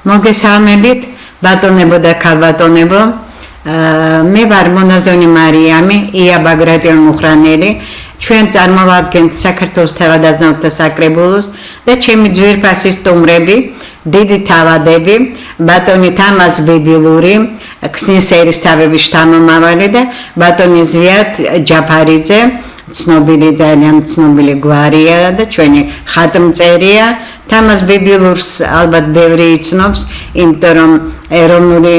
მოგესალმებით, ბატონებო და ქალბატონებო. მე ვარ მონაზონი მარიამი, ია ბაგრატიონ მუხრანელი. ჩვენ წარმოვადგენთ საქართველოს თავადაზნაურთა საკრებულოს და ჩემი ძვირფასი სტუმრები, დიდი თავადები, ბატონი თამაზ ბიბილური, ქსნის ერისთავების შთამომავალი და ბატონი ზვიად ჯაფარიძე, ცნობილი, ძალიან ცნობილი გვარია და ჩვენი ხატმწერია. თამაზ ბიბილურს ალბათ ბევრი იცნობს, იმიტომ რომ ეროვნული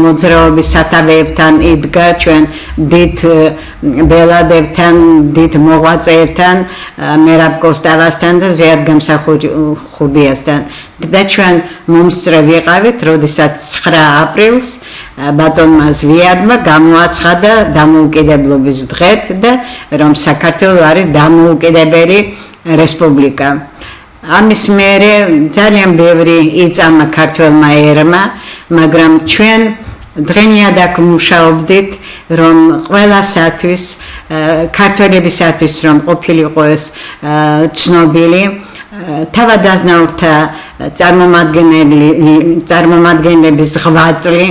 მოძრაობის სათავეებთან იდგა, ჩვენ დიდ ბელადებთან, დიდ მოღვაწეებთან, მერაბ კოსტავასთან და ზვიად გამსახურდიასთან. და ჩვენ მომსწრე ვიყავით, როდესაც 9 აპრილს ბატონმა ზვიადმა გამოაცხადა დამოუკიდებლობის დღეთ და რომ საქართველო არის დამოუკიდებელი რესპუბლიკა. ამის მერე ძალიან ბევრი იწამა ქართველმა ერმა, მაგრამ ჩვენ დღენიადაკ მუშაობდით, რომ ყველასათვის, ქართველებისათვის რომ ყოფილიყო ეს ცნობილი თავადაზნაურთა წარმომადგენლების ღვაწლი,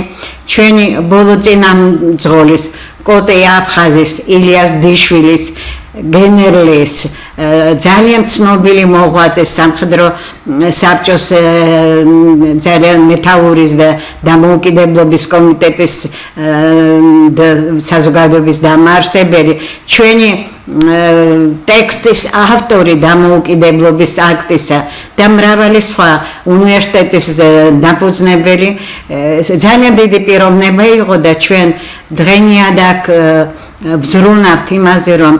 ჩვენი ბოლო წინამძღოლის კოტე აფხაზის, ილიას დიშვილის, გენერლის, ძალიან ცნობილი მოღვაწეს სამხედრო საბჭოს ძალიან მეთაურის და დამოუკიდებლობის კომიტეტის საზოგადოების დამაარსებელი, ჩვენი ტექსტის ავტორი დამოუკიდებლობის აქტისა და მრავალი სხვა უნივერსიტეტის დაფუძნებელი, ძალიან დიდი პიროვნება იყო და ჩვენ დღენიადაკ ვზრუნავთ იმაზე, რომ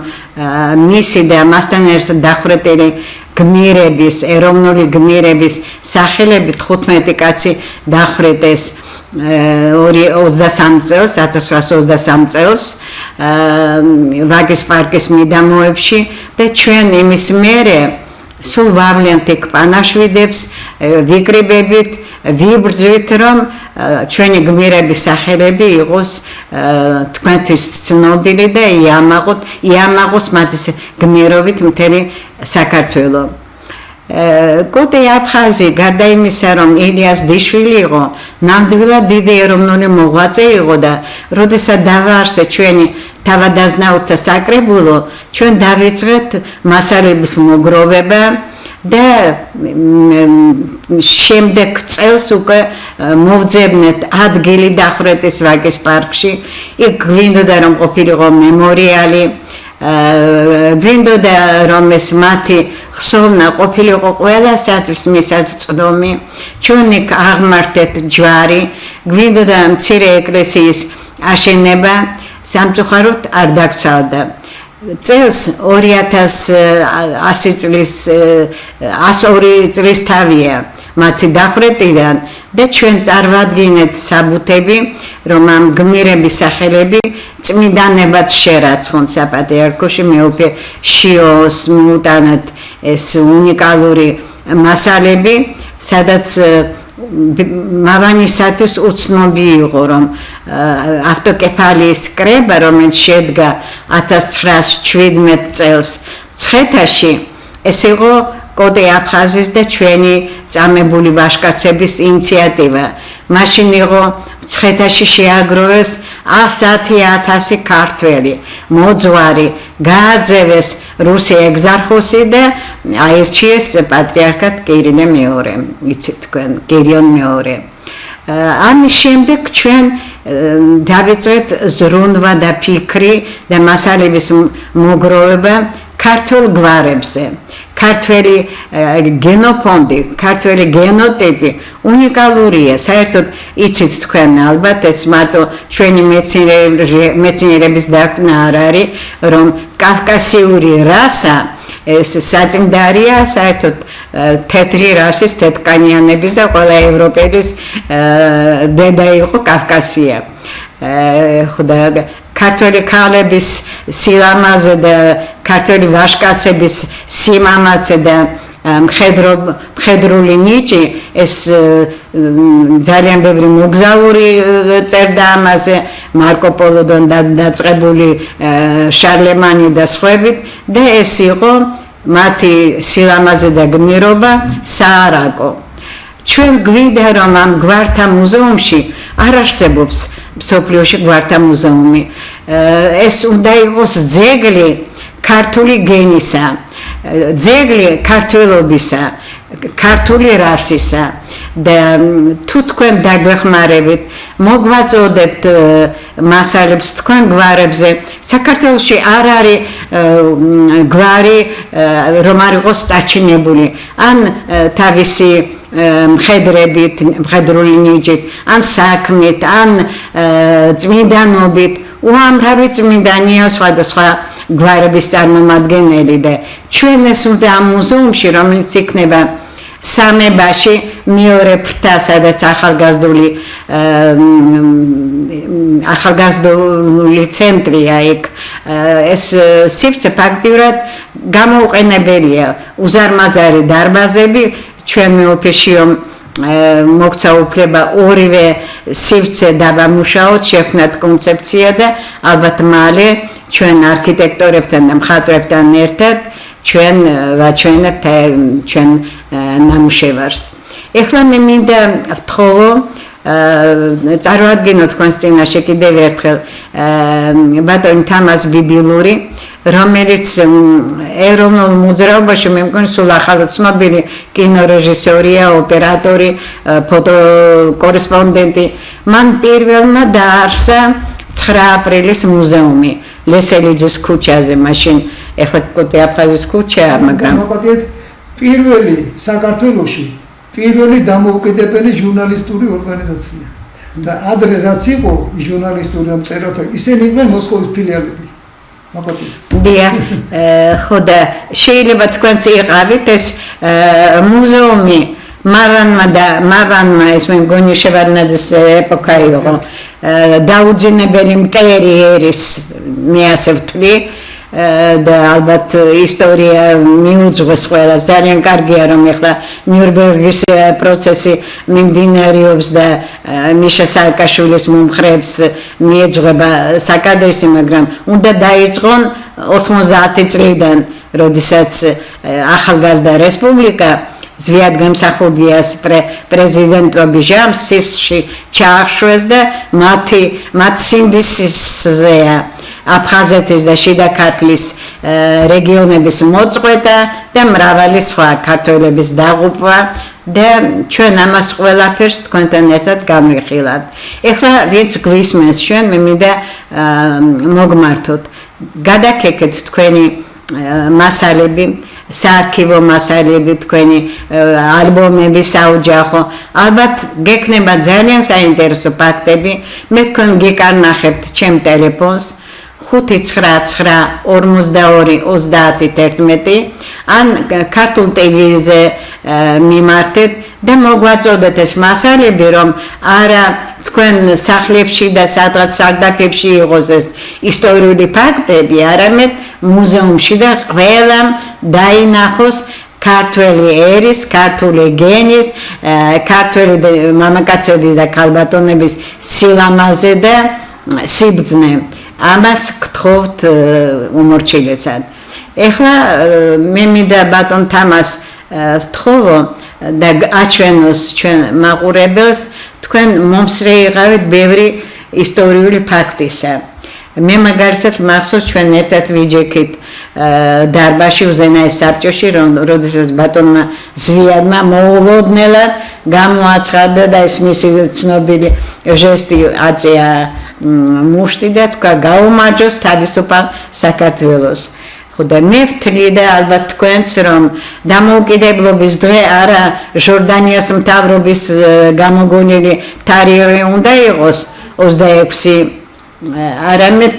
მისი და მასთან ერთად დახვრეტილი გმირების, ეროვნული გმირების სახელებით 15 კაცი დახვრეტეს 23 წელს, 1923 წელს ვაგის პარკის მიდამოებში და ჩვენ იმის მერე სულ ვავლენთ იქ პანაშვიდებს, ვიკრიბებით, ვიბრძვით, რომ ჩვენი გმირების სახელები იყოს თქვენთვის ცნობილი და იამაღოს მათი გმირობით მთელი საქართველო. კოტე აფხაზი, გარდა იმისა, რომ ილიას დიშვილი იყო, ნამდვილად დიდი ეროვნული მოღვაწე იყო და როდესაც დავაარსეთ ჩვენი თავადაზნაურთა საკრებულო, ჩვენ დავიწყეთ მასალების მოგროვება და შემდეგ წელს უკვე მოვძებნეთ ადგილი დახვრეტის ვაკის პარკში. იქ გვინდოდა რომ ყოფილიყო მემორიალი, გვინდოდა რომ ეს მათი ხსოვნა ყოფილიყო ყველასათვის მისაწვდომი. ჩვენ იქ აღმართეთ ჯვარი, გვინდოდა მცირე ეკლესიის აშენება, სამწუხაროდ არ დაგცალდა. წელს 102 წლის თავია მათი დახვრეტიდან და ჩვენ წარვადგინეთ საბუთები, რომ ამ გმირების სახელები წმინდანებად შერაცხონ საპატრიარქოში. მეუფე შიოს მიუტანეთ ეს უნიკალური მასალები, სადაც მავანისათვის უცნობი იყო, რომ ავტოკეფალიის კრება, რომელიც შედგა 1917 წელს მცხეთაში, ეს იყო კოტე აფხაზის და ჩვენი წამებული ვაჟკაცების ინიციატივა. მაშინ იყო მცხეთაში შეაგროვეს 110,000 ქართველი მოძღვარი, გააძევეს რუსი ეგზარხოსი და აირჩიეს პატრიარქად კირილე მეორე, იცით თქვენ, კირიონ მეორე. ამის შემდეგ ჩვენ დავიწყეთ ზრუნვა და ფიქრი და მასალების მოგროვება ქართულ გვარებზე. ქართველი გენოფონდი, ქართველი გენოტიპი უნიკალურია. საერთოდ იცით თქვენ ალბათ, ეს მარტო ჩვენი მეცნიერების დაკნა არ არის, რომ კავკასიური რასა ეს საწინდარია საერთოდ თეთრი რასის, თეთრკანიანების და ყველა ევროპელის დედა იყო კავკასია. ქართველი ქალების სილამაზე და ქართველი ვაჟკაცების სიმამაცე და მხედრული ნიჭი, ეს ძალიან ბევრი მოგზაური წერდა ამაზე, მარკო პოლოდან დაწყებული შარლემანი და სხვაებით და ეს იყო მათი სილამაზე და გმირობა საარაკო. ჩვენ გვინდა რომ ამ გვართა მუზეუმში არ არსებობს მსოფლიოში გვართა მუზეუმი. ეს უნდა იყოს ძეგლი ქართული გენისა, ძეგლი ქართველობისა, ქართული რასისა და თუ თქვენ დაგვეხმარებით, მოგვაწოდებთ მასალებს თქვენ გვარებზე. საქართველოში არ არის გვარი რომ არ იყოს წაჩინებული, ან თავისი მხედრებით, მხედრული ნიჭით, ან საქმით, ან წმინდანობით, უამრავი წმინდანია სხვადასხვა გვარების წარმომადგენელი და ჩვენ ეს უნდა ამ მუზეუმში, რომელიც იქნება სამებაში მეორე ფრთა, სადაც ახალგაზრდული ცენტრია იქ, ეს სივრცე ფაქტიურად გამოუყენებელია. უზარმაზარი დარბაზები, ჩვენ მეოფეშიო მოგცა უფლება ორივე სივრცე დავამუშაოთ, შექმნათ კონცეფცია და ალბათ მალე ჩვენ არქიტექტორებთან და მხატვრებთან ერთად ჩვენ ვაჩვენებთ ჩვენ ნამუშევარს. ეხლა მე მინდა ვთხოვო წარმოადგინო თქვენს წინაშე კიდევ ერთხელ ბატონი თამაზ ბიბილური, რომელიც ეროვნულ მოძრაობაში მე მგონი სულ ახალი ცნობილი კინორეჟისორია, ოპერატორი, ფოტოკორესპონდენტი. მან პირველმა დაარსა 9 აპრილის მუზეუმი ლესელიძის ქუჩაზე, მაშინ ეხლა კოტე აფხაზის ქუჩაა, მაგრამ მოგყვეთ პირველი საქართველოში პირველი დამოუკიდებელი ჟურნალისტური ორგანიზაცია და ადრე რაც იყო ჟურნალისტური მწერალთა ისინი იყვნენ მოსკოვის ფილიალები. დიახ, ხო და შეიძლება თქვენც იყავით ეს მუზეუმი მავანმა ეს მე მგონი შევარდნაძის ეპოქა იყო, დაუძინებელი მტერი ერის მე ასე ვთვლი და ალბათ ისტორია მიუძღვის ყველას. ძალიან კარგია რომ ეხლა ნიურნბერგის პროცესი მიმდინარეობს და მიშა სააკაშვილის მომხრეებს მიეძღვება საკადრისი, მაგრამ უნდა დაიწყონ 90 წლიდან, როდესაც ახალგაზრდა რესპუბლიკა ზვიად გამსახურდიას პრეზიდენტობის ჟამს სისში ჩაახშვეს და მათ სინდისზეა აფხაზეთის და შიდა ქართლის რეგიონების მოწყვეტა და მრავალი სხვა ქართველების დაღუპვა და ჩვენ ამას ყველაფერს თქვენთან ერთად განვიხილავთ. ეხლა ვინც გვისმენს ჩვენ მე მინდა მოგმართოთ, გადაკეთეთ თქვენი მასალები, საარქივო მასალები, თქვენი ალბომები საოჯახო. ალბათ გექნება ძალიან საინტერესო ფაქტები. მე თქვენ გიკარნახებთ ჩემ ტელეფონს 599423011 ან ქართულ ტელევიზიაზე მიმართეთ და მოგვაწოდეთ ეს მასალები, რომ არა თქვენ სახლებში და სადღაც სარდაფებში იყოს ეს ისტორიული ფაქტები, არამედ მუზეუმში და ყველამ დაინახოს ქართველი ერის, ქართული გენის, ქართველი მამაკაცების და ქალბატონების სილამაზე და სიბრძნე. ამას გთხოვთ უმორჩილესად. ეხლა მე მინდა ბატონ თამას ვთხოვო და აჩვენოს ჩვენ მაყურებელს თქვენ მომსწრე იყავით ბევრი ისტორიული ფაქტისა. მე მაგალითად მახსოვს ჩვენ ერთად ვიჯექით დარბაში უზენაეს საბჭოში, როდესაც ბატონმა ზვიადმა მოულოდნელად გამოაცხადა და ეს მისი ცნობილი ჟესტი აწია მუშტი და თქვა გაუმარჯოს თავისუფალ საქართველოს. ხო და მე ვთვლი და ალბათ თქვენც რომ დამოუკიდებლობის დღე არა ჟორდანიას მთავრობის გამოგონილი თარიღი უნდა იყოს 26, არამედ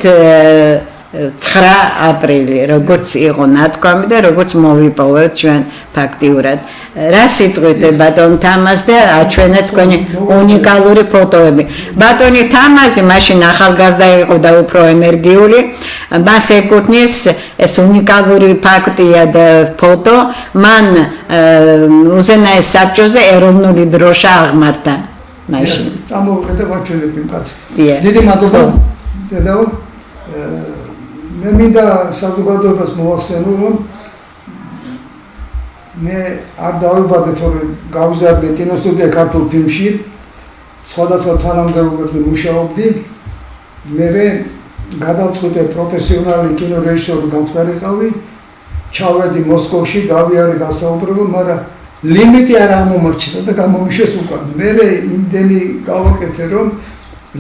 9 აპრილი, როგორც იყო ნათქვამი და როგორც მოვიპოვეთ ჩვენ ფაქტიურად. რა სიტყვით ბატონ თამაზ და აჩვენეთ თქვენი უნიკალური ფოტოები. ბატონი თამაზი მაშინ ახალგაზრდა იყო და უფრო ენერგიული, მას ეკუთვნის ეს უნიკალური ფაქტია და ფოტო, მან უზენაეს საბჭოზე ეროვნული დროშა აღმართა მაშინ. წამოვხედე ვაჩვენებ იმ კაცს. დიდი მადლობა დედაო. მე მინდა საზოგადოებას მოვახსენო, რომ მე არ დავიბადე თორე გავიზარდე კინოსტუდია ქართულ ფილმში სხვადასხვა თანამდებობებზე მუშაობდი მე გადავწყვიტე პროფესიონალი კინორეჟისორი გამხდარიყავი ჩავედი მოსკოვში გავიარე გასაუბრებლო მაგრამ ლიმიტი არ აღმომაჩნდა და გამომიშეს უკან მე იმდენი გავაკეთე რომ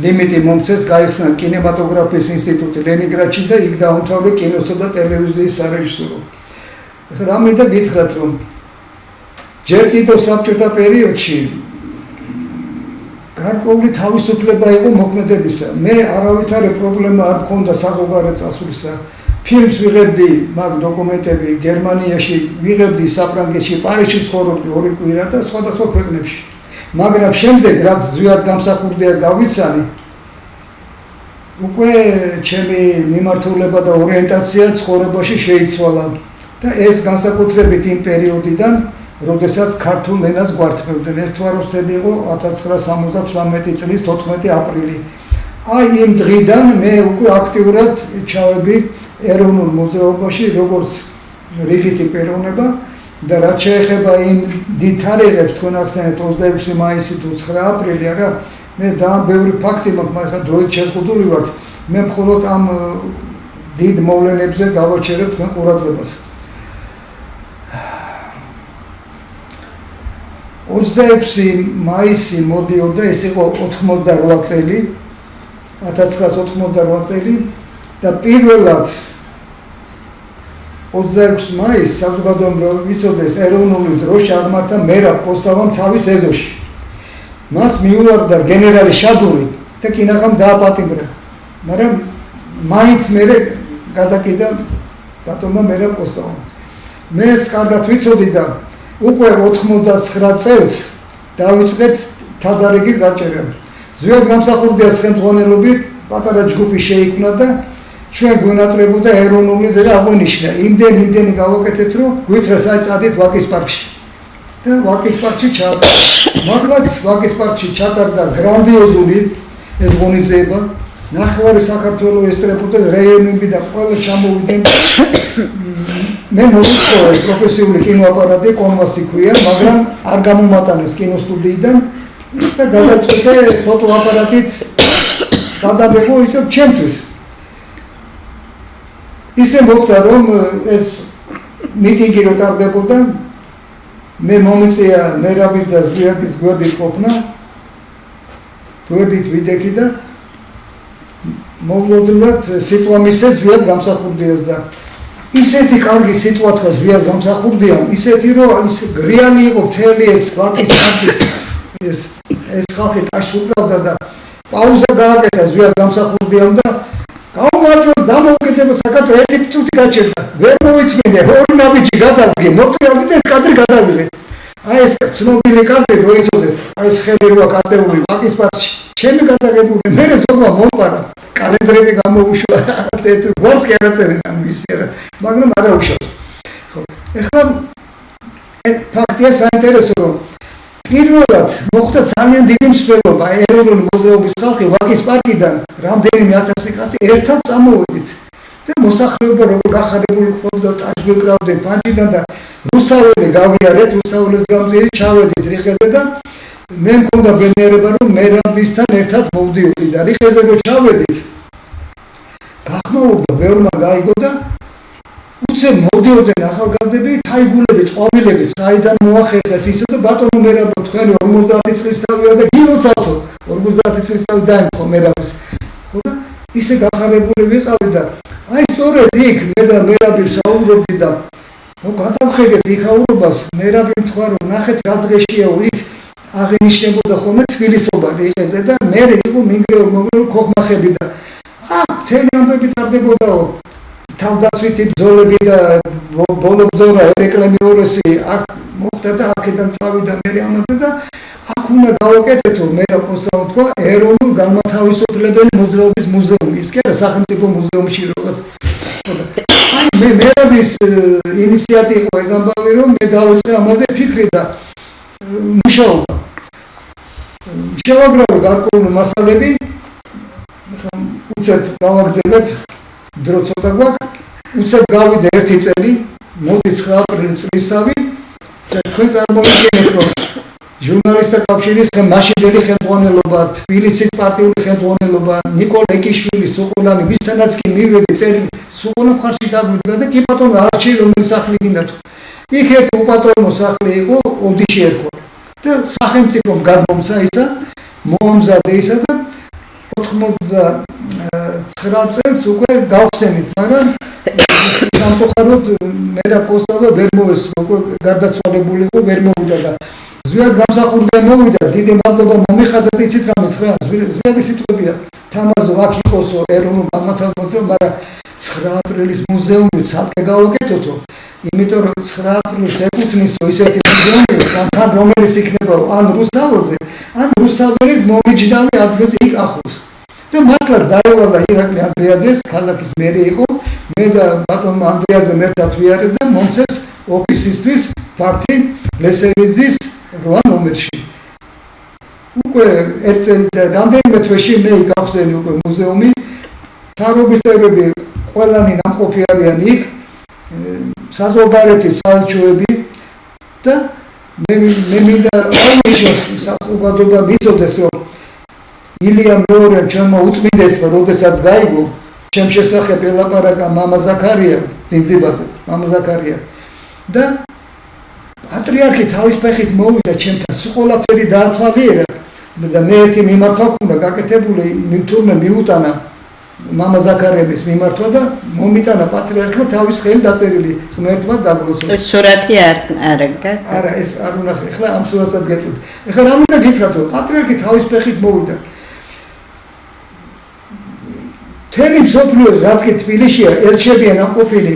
ლიმიტი მომწეს გაიხსნა კინემატოგრაფიის ინსტიტუტი ლენინგრადში და იქ დაამთავრე კინოსა და ტელევიზიის სარეჟისორო რა მინდა გითხრათ რომ ჯერ კიდევ საბჭოთა პერიოდში გარკვეული თავისუფლება იყო მოქმედებისა მე არავითარი პრობლემა არ მქონდა საზოგადოებრივ წასვლისა ფილმს ვიღებდი მაგ დოკუმენტები გერმანიაში ვიღებდი საფრანგეთში პარიზში ცხოვრობდი 2 კვირა და სხვადასხვა ქვეყნებში მაგრამ შემდეგ რაც ზვიად გამსახურდია გავიცანი უკვე ჩემი მიმართულება და ორიენტაცია ცხოვრებაში შეიცვალა და ეს განსაკუთრებით იმ პერიოდიდან როდესაც ქართულ ენას გვართმევდნენ ეს თვაროსები იყო 1978 წლის 14 აპრილი აი იმ დღიდან მე უკვე აქტიურად ჩავედი ეროვნულ მოძრაობაში როგორც რიგითი პიროვნება და რაც შეეხება იმ დიდ თარიღებს თქვენ ახსენეთ 26 მაისი თუ 9 აპრილი არა მე ძალიან ბევრი ფაქტი მაქვს მაგრამ დროით შეზღუდული ვარ მე მხოლოდ ამ დიდ მოვლენებზე გავაჩერებ თქვენ ყურადღებას 26 მაისი მოდიოდა ეს იყო 88 წელი 1988 წელი და პირველად 26 მაისს საზოგადოებრივ ვიცოდეს ეროვნული დროშა აღმართა მერაბ კოსტავამ თავის ეზოში. მას მიუვარდა გენერალი შადური და კინაღამ დააპატიმრა. მაგრამ მაინც მერე გადაკიდა ბატონმა მერაბ კოსტავამ. მე ეს კარგად ვიცოდი და უკვე 99 წელს დავიწყეთ თადარიგის დაჭერა. ზვიად გამსახურდია ხელმძღვანელობით პატარა ჯგუფი შეიქმნა და ჩვენ გვენატრებოდა ეროვნული ზედა აღონიშნა. იმდენი გავაკეთეთ, რომ გვითხრა საერთოდ ვაკის პარკში. და ვაკის პარკში ჩაატარდა. მართლაც ვაკის პარკში ჩატარდა გრანდიოზული ეს ღონისძიება. ნახევარი საქართველოს ესწრებოდა რეიონები და ყველა ჩამოვიდნენ. მე მოვიწოვე პროფესიული კინოაპარატი კონვასი ქვია, მაგრამ არ გამომატანეს კინოსტუდიიდან და გადაწყვიტე ფოტოაპარატით გადავიღო ისევ ჩემთვის. ისე მოხდა რომ ეს მიტინგი რო ტარდებოდა მე მომიწია მერაბის და ზვიადის გვერდით ყოფნა გვერდით ვიდექი და მოვლოდნად სიტუამისე ზვიად გამსახურდიას და ისეთი კარგი სიტუა თქვა ზვიად გამსახურდიამ ისეთი რომ ის გრიანი იყო მთელი ეს ვაკის პარკის ეს ხალხი ტაშს უკრავდა და პაუზა გააკეთა ზვიად გამსახურდიამ და გაუმარჯოს დამოუკიდება საქართველოს ერთი წუთი გაჩერდა ვერ მოიწმინე ორი ნაბიჯი გადავგე მოტრიალდით ეს კადრი გადავიღე აი ეს ცნობილი კადრი როიცოდეთ აი ეს ხელი როა კაწეული ვაკის პარკში ჩემი გადაღებული მე ზოგმა მომყარა კალენდრები გამოუშვა ერთ გვარს კი არაწერიდან მისიერა მაგრამ არა უშავს ხო ეხლა ფაქტია საინტერესო რომ პირველად მოხდა ძალიან დიდი მსვლელობა ეროვნული მოძრაობის ხალხი ვაკის პარკიდან რამდენიმე ათასი კაცი ერთად წამოვედით და მოსახლეობა როგორ გახარებული ხდებოდა ტაშს ვეკრავდნენ ფანჯიდან და რუსთაველი გავიარეთ რუსთაველის გამზირი ჩავედით რიხეზე და მე მქონდა ბედნიერება რომ მერაბისთან ერთად მოვდიოდი და რიხეზე რო ჩავედით გახმაურდა ბევრმა გაიგო და უცებ მოვდიოდნენ ახალგაზრდები თაიგულებით ყვავილებით საიდან მოახერხეს ისე და ბატონო მერაბო თქვენი 50 წლის თავია და გილოცავთო 50 წლის თავი დაემთხო მერაბის ხო და ისე გახარებული ვიყავი და აი სწორედ იქ მე და მერაბი საუბრობდი და ნუ გადავხედეთ იქაურობას მერაბი თქვა რომ ნახეთ რა დღეშიაო იქ აღენიშნებოდა ხოლმე თბილისობა რიყეზე და მე იყო მიგრეულ ქოხმახები და მთელი ამბები ტარდებოდაო თავდაცვითი ბრძოლები და ბოლო ბრძოლა ერეკლე მეორესი აქ მოხდა და აქედან წავიდა მე ამაზე და აქ უნდა გავაკეთეთო მე რა პოსტავ თქვა ეროვნულ განმათავისუფლებელი მოძრაობის მუზეუმი ის კი არა სახელმწიფო მუზეუმში რაღაც აი მე მერაბის ინიციატივა ეგამბავი რომ მე დავიწყე ამაზე ფიქრი და მუშაობა შევაგროვე გარკვეული მასალები უცებ გავაგზავნებ დრო ცოტა გვაქვს უცებ გავიდა 1 წელი მოდი 9 აპრილის წლისთავი თქვენ წარმოვიდგინეთ, რომ ჟურნალისტთა კავშირის მაშინდელი ხელმძღვანელობა, თბილისის პარტიული ხელმძღვანელობა, ნიკოლ ეკიშვილის სუყულანი, ვისთანაც კი მივედი წელი სუყულა მხარში დაგვიდგა და კი ბატონო არჩი რომელი სახლი გინდათ. იქ ერთი უპატრონო სახლი იყო, ოდიში ერქვა. და სახელმწიფომ გადმომცა ისა, მოამზადე ისა და 99 წელს უკვე გავხსენით, მაგრამ სამწუხაროდ მერაბ კოსტავა ვერ მოესწრო, უკვე გარდაცვალებული იყო, ვერ მოვიდა და ზვიად გამსახურდია მოვიდა, დიდი მადლობა მომიხადეთ, იცით რა მითხრა, ზვიადი სიტყვებია, თამაზო აქ იყოსო ეროვნულ განმათავისუფლებელს, მაგრამ 9 აპრილის მუზეუმი ცალკე გავაკეთოთო, იმიტომ რომ 9 აპრილს ეკუთვნისო ისეთი მუზეუმი, თან რომელიც იქნება ან რუსთაველზე, ან რუსთაველის მომიჯნავი ადგილზე იქ ახლოს. და მართლაც დაევალა ირაკლი ანდრეაძეს, ქალაქის მერი იყო, მე და ბატონ ანდრეაძე ერთად ვიარეთ და მომცეს ოფისისთვის ფართი ლესელიძის 8 ნომერში. უკვე ერთ წელი და რამდენიმე თვეში მე გავხსენი უკვე მუზეუმი, თარობის წევრები ყველანი ნამყოფი არიან იქ, საზღვარგარეთის საელჩოები და მე მინდა აღნიშნოს საზოგადოება მიცოდეს, რომ ილია მეორე ჩემო უწმინდესმა, როდესაც გაიგო, ჩემ შესახებ ელაპარაკა მამა ზაქარია, ძინძიბაძე, მამა ზაქარია და პატრიარქი თავის ფეხით მოვიდა ჩემთან, ყველაფერი დაათვალიერა და მე ერთი მიმართვა ქონდა გაკეთებული, თურმე მიუტანა მამა ზაქარიების მიმართვა და მომიტანა პატრიარქმა თავის ხელი დაწერილი ღმერთმა დაგლოცო. ეს სურათი არა გაქვს? არა, ეს არ უნახე. ეხლა ამ სურათსაც გეტყვით. ეხლა რა მინდა გითხრათ, რომ პატრიარქი თავის ფეხით მოვიდა. თელი მსოფლიოს, რაც კი თბილისშია, ელჩებიან ამყოფილი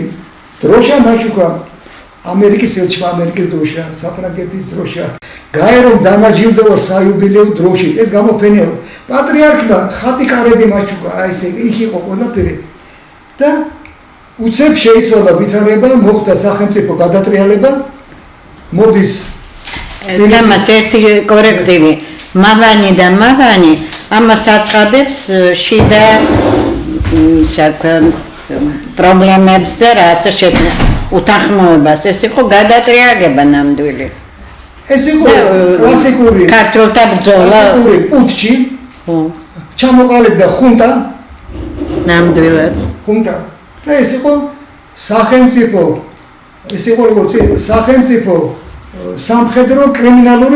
დროშა მაჩუკა, ამერიკის ელჩმა ამერიკის დროშა, საფრანგეთის დროშა, გაერომ დამარჯილდოა საიუბილეო დროშით, ეს გამოფენია. პატრიარქმა ხატი კარედი მაჩუკა, აი ესე იქ იყო ყველაფერი. და უცებ შეიცვალა ვითარება, მოხდა სახელმწიფო გადატრიალება, მოდის გამას ერთი კორექტივი, მაღანი და მაღანი, ამას აცხადებს შიდა პრობლემებს და ასე შექმნა უთანხმოებას. ეს იყო გადატრიალება ნამდვილი. ეს იყო კლასიკური ქართველთა ბრძოლა პუტჩი. ჩამოყალიბდა ხუნტა. ნამდვილად. ხუნტა. და ეს იყო სახელმწიფო, ეს იყო როგორც სახელმწიფო სამხედრო კრიმინალური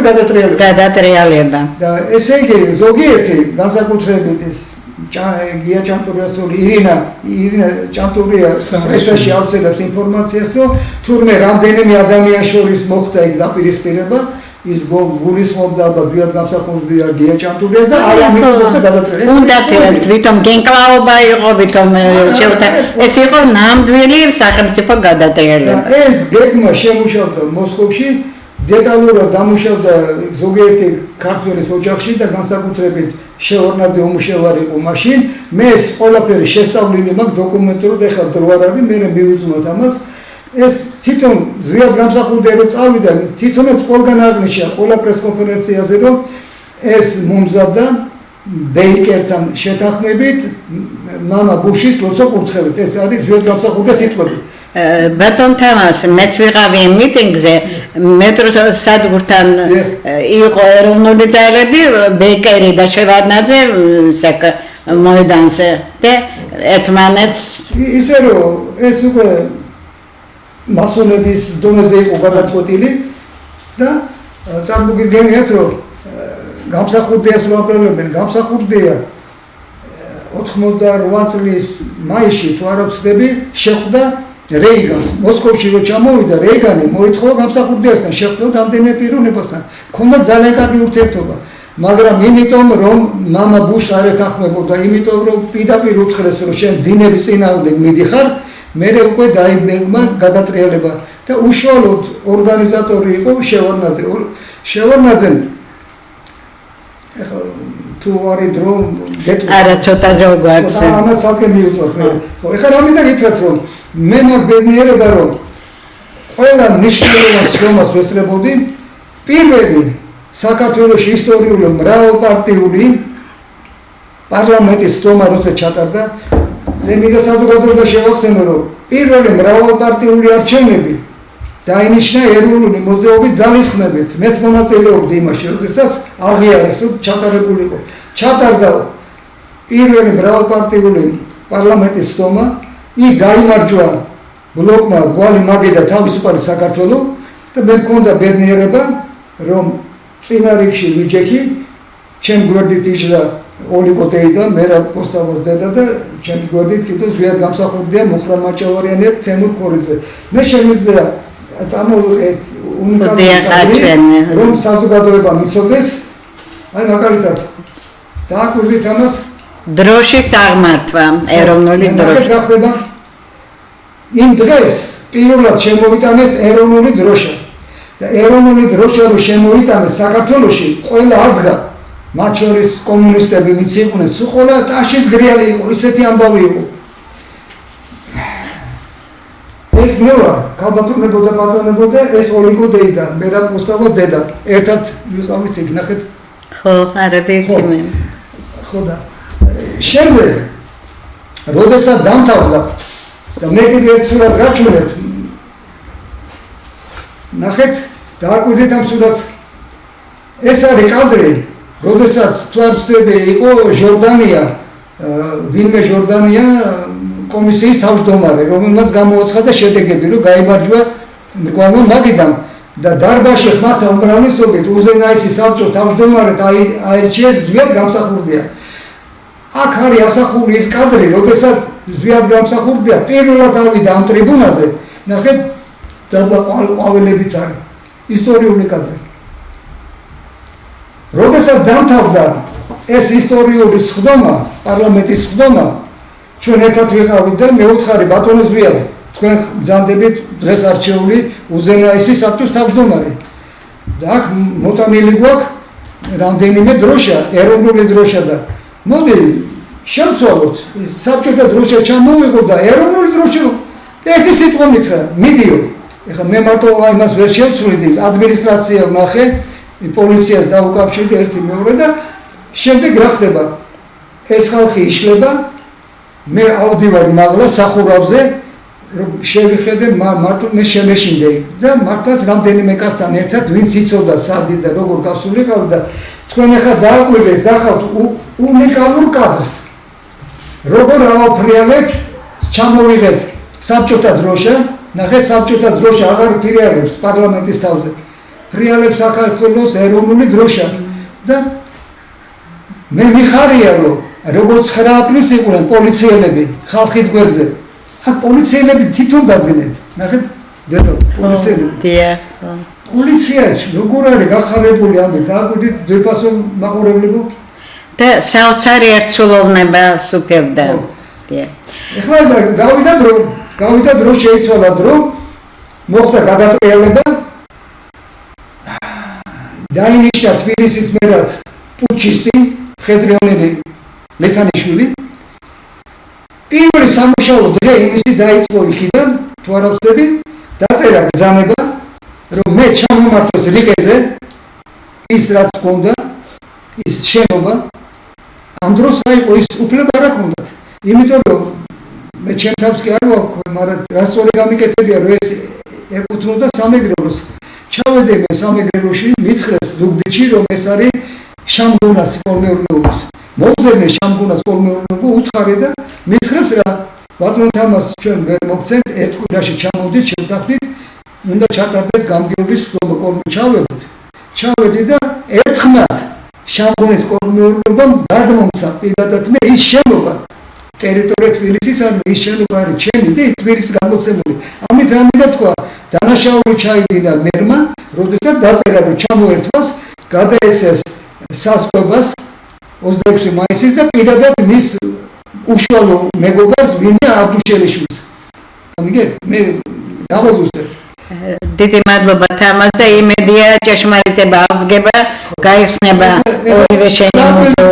გადატრიალება. და ესე იგი ზოგიერთი განსაკუთრებით ეს გია ჭანტურიასული ირინა ჭანტურია პრესაში აუცილებს ინფორმაციას, რომ თურმე რამდენიმე ადამიანს შორის მოხდა იქ დაპირისპირება, ის გულისხმობდა ალბათ ვიად გამსახურდია გია ჭანტურიას და აი ამ მოხდა გადატრიალება. უნდა თვითონ გენკლაობა იყო, თვითონ ეს იყო ნამდვილი სახელმწიფო გადატრიალება. ეს გეგმა შემუშავდა მოსკოვში, დეტალურად დამუშავდა ზოგიერთი ქართველის ოჯახში და განსაკუთრებით შეორნაძე უმუშევარი იყო მაშინ. მე ეს ყველაფერი შესწავლილი მაქვს დოკუმენტურად, ეხლა დრო არ არის, მე მივუძვნოთ ამას. ეს თვითონ ზვიად გამსახურდია რომ წავიდა, თვითონაც ყველგან აღნიშნა ყველა პრესკონფერენციაზე, რომ ეს მომზადდა ბეიკერთან შეთანხმებით მამა ბუშის ლოცვა-კურთხევით. ეს არის ზვიად გამსახურდია სიტყვები. ბატონ თამას, მეც ვიყავი მიტინგზე, მეტროს სადგურთან იყო ეროვნული ძალები, ბეიკერი და შევარდნაძე მოედანზე და ერთმანეთს ისე რომ ეს უკვე მასონების დონეზე იყო გადაწყვეტილი და წარმოგიდგენიათ, რომ გამსახურდიას ვაპრელებენ, გამსახურდია 88 წლის მაისში, თუ არ ვცდები, შეხვდა რეიგანს. მოსკოვში რო ჩამოვიდა რეიგანი, მოითხოვა გამსახურდიასთან შეხვდა რამდენიმე პიროვნებასთან. ქონდა ძალიან კარგი ურთიერთობა, მაგრამ იმიტომ რომ მამა ბუშს არ ეთანხმებოდა, იმიტომ რომ პირდაპირ უთხრეს, რომ შენ დინების წინააღმდეგ მიდიხარ, მერე უკვე დაიბეგმა გადატრიალება და უშუალოდ ორგანიზატორი იყო შევარდნაძე. შევარდნაძემ ეხლა თუ არის დრო გეტყვი. არა, ცოტა დრო გვაქვს. ამას ცალკე მივუძვათ მე. ხო, ეხლა რა მინდა გითხრათ, რომ მე მაგ ბედნიერება, რომ ყველა მნიშვნელოვან შრომას ვესწრებოდი, პირველი საქართველოში ისტორიული მრავალპარტიული პარლამენტის სტომა როცა ჩატარდა, მე მინდა საზოგადოებას შევახსენო, რომ პირველი მრავალპარტიული არჩევნები დაინიშნა ეროვნული მოძრაობის ძალისხმევით. მეც მონაწილეობდი იმაში, როდესაც აღიარეს, რომ ჩატარებული იყო. ჩატარდა პირველი მრავალპარტიული პარლამენტის სხდომა, იქ გაიმარჯვა ბლოკმა გვალი მაგედა თავისუფალი საქართველო და მე მქონდა ბედნიერება, რომ წინა რიგში ვიჯექი, ჩემ გვერდით იჯდა ოლიკო დეიდა, მერაბ კოსტავას დედა და ჩემ გვერდით კიდევ ზვიად გამსახურდია მუხრან მაჭავარიანი თემურ ქორიძე. მე შემიძლია წამოვიყეთ უნიკალური რომ საზოგადოება მიცოდეს, აი მაგალითად დააკვირდით ამას დროშის აღმართვა, ეროვნული დროშა. რა ხდება? იმ დღეს პირველად შემოვიტანეს ეროვნული დროშა. და ეროვნული დროშა რო შემოვიტანეს საქართველოში, ყველა ადგა, მათ შორის კომუნისტები ვინც იყვნენ, სულ ყველა ტაშის გრიალი იყო, ისეთი ამბავი იყო. ეს ნელა ქალბატონებო და ბატონებო და ეს ოლიკო დეიდა, მერაბ კოსტავას დედა, ერთად ვიყავით იქ, ნახეთ. ხო, არა ვიცი. ხო და შემდეგ როდესაც დამთავრდა და მე კიდევ ერთ სურათს გაჩვენებთ, ნახეთ, დააკვირდით ამ სურათს. ეს არის კადრი, როდესაც თვალწები იყო ჟორდანია, ვინმე ჟორდანია კომისიის თავმჯდომარე, რომელმაც გამოაცხადა შედეგები, რომ გაიმარჯვა მრგვალმა მაგიდამ და დარბაზში ხმათა უმრავლესობით უზენაესი საბჭოს თავმჯდომარედ აირჩიეს ზვიად გამსახურდია. აქ არის ასახული ის კადრი, როდესაც ზვიად გამსახურდია პირველად ავიდა ამ ტრიბუნაზე, ნახეთ, დაბლა ყვავილებიც არის, ისტორიული კადრი. როდესაც დამთავრდა ეს ისტორიული სხდომა, პარლამენტის სხდომა, ჩვენ ერთად ვიყავით და მე ვუთხარი ბატონო ზვიად, თქვენ ბრძანდებით დღეს არჩეული უზენაესი საბჭოს თავმჯდომარე. და აქ მოტანილი გვაქვს რამდენიმე დროშა, ეროვნული დროშა და მოდი შევცვალოთ, საბჭოთა დროშა ჩამოვიღო და ეროვნული დროშა და ერთი სიტყვა მითხრა, მიდიო. ეხლა მე მარტო იმას ვერ შევცვლიდი, ადმინისტრაცია ვნახე, პოლიციას დაუკავშირდი ერთი მეორე და შემდეგ რა ხდება? ეს ხალხი იშლება, მე ავდივარ მაღლა სახურავზე, რომ შევიხედე მარტო მე შემეშინდე და მართლაც რამდენიმე კაცთან ერთად ვინც იცოდა სადი და როგორ გასულიყავ და თქვენ ახლა დააკვირდეთ, დახავთ უნიკალურ კადრს. როგორ ავაფრიალეთ, ჩამოვიღეთ საბჭოთა დროშა, ნახეთ საბჭოთა დროშა აღარ ფრიალებს პარლამენტის თავზე. ფრიალებს საქართველოს ეროვნული დროშა და მე მიხარია რომ როგორც 9 აპრილს იყვნენ პოლიციელები ხალხის გვერდზე. აქ პოლიციელები თვითონ დადგნენ. ნახეთ, დედო, პოლიციელები. დიახ. პოლიცია როგორ არის გახარებული ამით, დააკვირდით ძვირფასო მაყურებლებო? და საოცარი ერთსულოვნებას უფევდა. დიახ. ეხლა გავიდა დრო შეიცვალა დრო, მოხდა გადატრიალება. დაინიშნა თბილისის მერად პუჩისტი, მხედრიონელი ლეცანიშვილი. პირველი სამუშაო დღე იმისი დაიწყო იქიდან, თუ არ ვცდები, დაწერა გზანება, რომ მე ჩამომართოს რიყეზე, ის რაც მქონდა, ის შენობა, ამ დროს აიყო ის უფლება რა ქონდათ. იმიტომ რომ მე ჩემ თავს კი არ ვაქვე, მაგრამ რა სწორი გამიკეთებია, რომ ეს ეკუთვნოდა სამეგრელოს. ჩავედი მე სამეგრელოში, მითხრეს ზუგდიდში, რომ ეს არის შამგონას კოლმეურნეობის. მოგზერნე შამგონას კოლმეურნეობა უთხარი და მითხრეს რა, ბატონ თამას ჩვენ ვერ მოგცემთ, ერთ კვირაში ჩამოვდით, შევდახვდით, უნდა ჩატარდეს გამგეობის სხდომა კოლმეურნეობამ. ჩავედი და ერთხმად შამგონის კოლმეურნეობამ გადმომცა პირადად მე ის შენობა. ტერიტორია თბილისის არის, ის შენობა არის ჩემი და თბილისის გამოცემული. ამით რამე თქვა, დანაშაული ჩაიდინა მერმა, როდესაც დაწერა რომ ჩამოერთვას, გადაეცეს სასწავლებას 26 მაისის და პირადად მის უშუალო მეგობარს ვინმე აბდუშელიშვილს. ამიგეთ, მე დავაზუსტე. დიდი მადლობა თამას და იმედია ჭეშმარიტება აღსგება, გაიხსნება ორივე შენი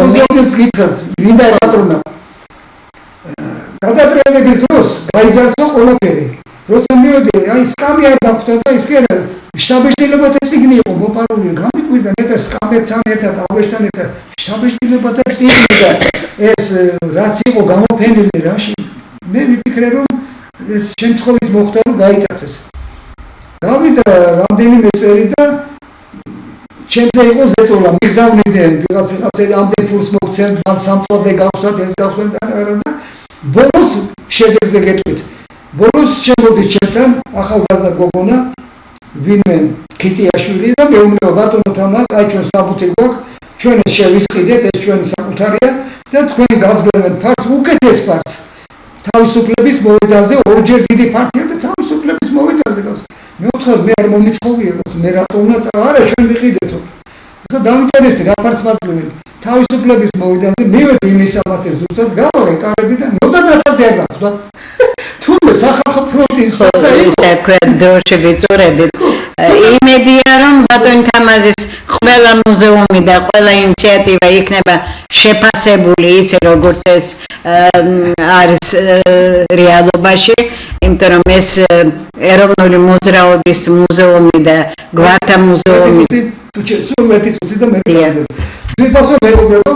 მუზეუმი. გითხრათ, ვინდა პატრონა. გადატრიალების დროს გაიძარცვა ყველაფერი. როცა მივედი, აი სკამი არ დახვდა და ის კი არა, შტაბეშტილებათა წიგნი იყო მოპარული, გამიკვირდა მეტად სკამებთან ერთად, აღბეშთან ერთად, შტაბეშტილებათა წიგნი და ეს რაც იყო გამოფენილი რაში, მე ვიფიქრე რომ ეს შემთხვევით მოხდა რომ გაიტაცეს. გავიდა რამდენიმე წელი და ჩემზე იყო ზეწოლა, მიგზავნიდნენ ვიღაცა ამდენ ფულს მოგცემ, მან სამწოდე გავხსნათ, ეს გავხსნათ და ბოლოს შედეგზე გეტყვით. ბოლოს შემოდით ჩემთან ახალგაზრდა გოგონა ვინმე ქიტიაშვილი და მეუბნება ბატონო თამას, აი ჩვენ საბუთი გვაქვს, ჩვენ ეს შევისყიდეთ, ეს ჩვენი საკუთარია და თქვენ გაძლევთ ფართს, უკეთეს ფართს. თავისუფლების მოვედაზე ორჯერ დიდი ფართია და თავისუფლების მოვედაზე გავს. მე ვთქვი მე არ მომითხოვია, მე რატომ უნდა არა ჩვენ ვიყიდეთო. და დაინტერესდი რა ფართს მაძლევენ. თავისუფლების მოვედაზე მივედი იმის ამათე ზუსტად გავაღე კარები და ნოდანათაზე არ გახდა. თუმცა სახალხო ფრონტის საცა იყო. დროში ვიწურებით. იმედია რომ ბატონ თამაზის ყველა მუზეუმი და ყველა ინიციატივა იქნება შეფასებული ისე როგორც ეს არის რეალობაში, იმიტომ რომ ეს ეროვნული მოძრაობის მუზეუმი და გვართა მუზეუმი სულ მეტი წუთი და მე ვიფასო მეუბნებო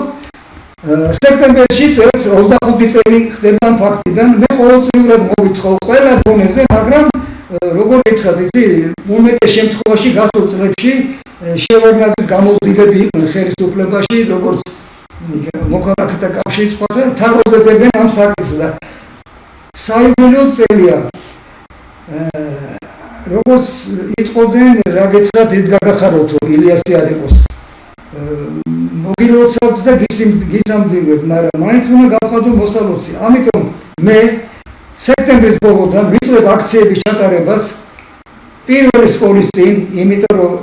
სექტემბერში წელს 25 წელი ხდება ფაქტიდან მე ყოველწლიურად მოვითხოვ ყველა დონეზე, მაგრამ როგორ ითხრათ, იცი, უმეტეს შემთხვევაში გასულ წლებში შევარდნაძის გამოცდილები იყვნენ ხელისუფლებაში, როგორც მოქალაქეთა კავშირის მხარე, თაროზე დებენ ამ საკითხს და საიუველირო წელია. როგორც იტყოდნენ, რა გეცხრათ, რით გაგახაროთ, ილიასი არ იყოს. მოგილოცავთ და გისამძიმრეთ, მაგრამ მაინც უნდა გავხადო მოსალოცი. ამიტომ მე სექტემბრის ბოლოდან ვიწევ აქციების ჩატარებას პირველი სკოლის წინ, იმიტომ რომ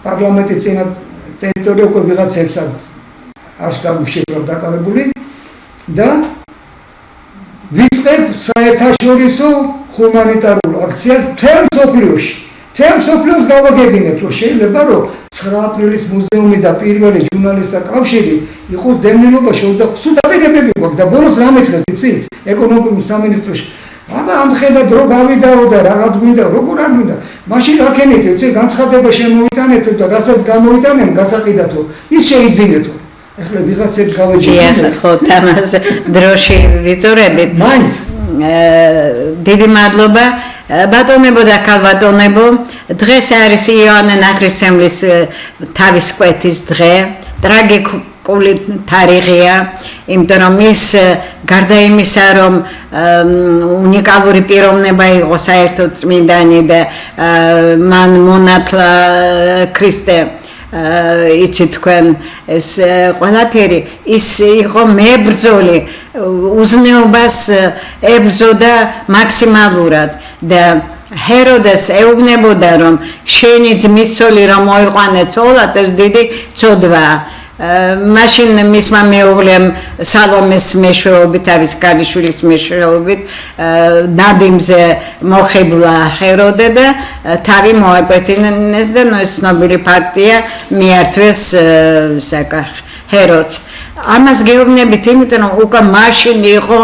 პარლამენტის ტერიტორია უკვე ვიღაცებსაც არ გამუშევებდა დაკავებული და ვიწევ საერთაშორისო ჰუმანიტარულ აქციას მთელ მსოფლიოში. მთელ მსოფლიოს გავაგებინებ, რომ შეიძლება რომ 9 აპრილის მუზეუმი და პირველი ჟურნალისტთა კავშირი იყოს დევნილობაში 25 სულ დაგეგმები გვაქვს და ბოლოს რა მეთხეს იცით? ეკონომიკის სამინისტროში. აბა ამ ხედავ დრო გავიდაო და რაღაც გვინდა, როგორ არ გვინდა. მაშინ აქენით ეცე განცხადება შემოვიტანეთო და რასაც გამოვიტანენ გასაყიდათო, ის შეიძინეთო. ეხლა ვიღაცებს გავეჯერეთ. ხო, თამას დროში ვიწურებით. მაინც დიდი მადლობა. ბატონებო და ქალბატონებო, დღეს არის იოანე ნათლისმცემლის თავის კვეთის დღე, ტრაგიკული თარიღია, იმიტომ რომ ის გარდა იმისა, რომ უნიკალური პიროვნება იყო საერთოდ წმინდანი და მან მონათლა ქრისტე იცი თქვენ ეს ყველაფერი ის იყო მებრძოლი უზნეობას ებრძოდა მაქსიმალურად და ჰეროდეს ეუბნებოდა რომ შენი ძმის ცოლი რომ მოიყვანე ცოლად ეს დიდი ცოდვაა მაშინ მისმა მეუღლემ სალომეს მეშვეობით თავის ქალიშვილის მეშვეობით დადიმზე მოხებულა ჰეროდე და თავი მოაკვეთინეს და ეს ცნობილი ფაქტია მიართვეს ჰეროდს ამას გეუბნებით იმიტომ რომ უკვე მაშინ იყო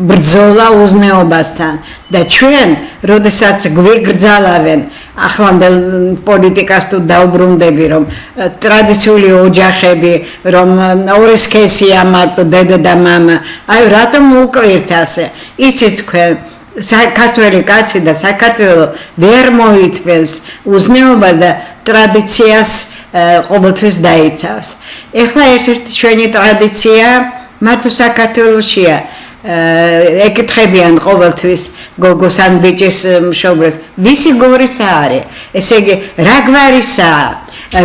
ბრძოლა უზნეობასთან და ჩვენ როდესაც გვიგრძალავენ ახლანდელ პოლიტიკას თუ დაუბრუნდები რომ ტრადიციული ოჯახები რომ ორი სქესია მარტო დედა და მამა აი რატომ უკვირთ ასე იცით თქვენ საქართველოს კაცი და საქართველოს ვერ მოითმენს უზნეობას და ტრადიციას ყოველთვის დაიცავს ეხლა ერთ-ერთი ჩვენი ტრადიცია მარტო საქართველოსია ეკითხებიან ყოველთვის გოგოს ან ბიჭის მშობლებს ვისი გორისა არის ესე იგი რა გვარისაა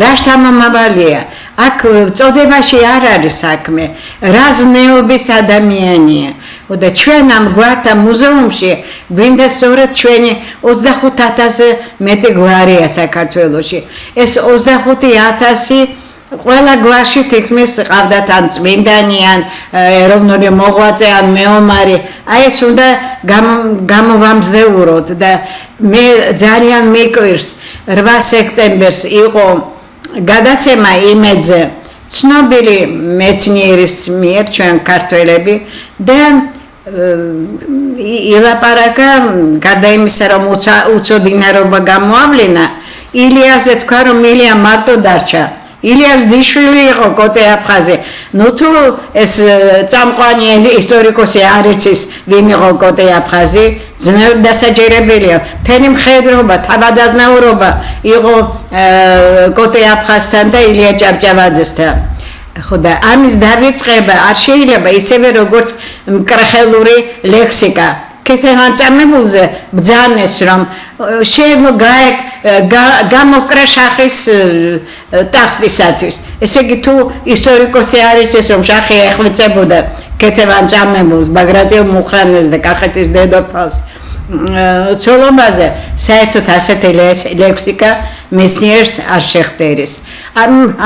რა შთამომავალია აქ წოდებაში არ არის საქმე რა ზნეობის ადამიანია და ჩვენ ამ გვართა მუზეუმში გვინდა სწორედ ჩვენი 25000-ზე მეტი გვარია საქართველოში ეს 25000 ყველა გვარში თითქმის ყავდათ ან წმინდანი ან ეროვნული მოღვაწე ან მეომარი აი ეს უნდა გამოვამზეუროთ და მე ძალიან მიკვირს 8 სექტემბერს იყო გადაცემა იმედზე ცნობილი მეცნიერის მიერ ჩვენ ქართველები და ილაპარაკა გარდა იმისა რომ უცოდინარობა გამოავლინა ილიაზე თქვა რომ ილია მარტო დარჩა ილიას დიშვილი იყო კოტე აფხაზი ნუ თუ ეს წამყვანი ისტორიკოსი არ იცის ვინ იყო კოტე აფხაზი ძნელად დასაჯერებელია მთელი მხედრობა თავადაზნაურობა იყო კოტე აფხაზთან და ილია ჭავჭავაძესთან ხო და ამის დავიწყება არ შეიძლება ისევე როგორც მკრხელური ლექსიკა ქეთევან წამებულზე ბძანეს რომ შეიძლება გამოკრა შახის ტახტისათვის ესე იგი თუ ისტორიკოსი არ იცის რომ შახი ეხვეწებოდა ქეთევან წამებულს ბაგრატიო მუხრანელს და კახეთის დედოფალს ცოლობაზე საერთოდ ასეთი ლექსიკა მეცნიერს არ შეხვდერის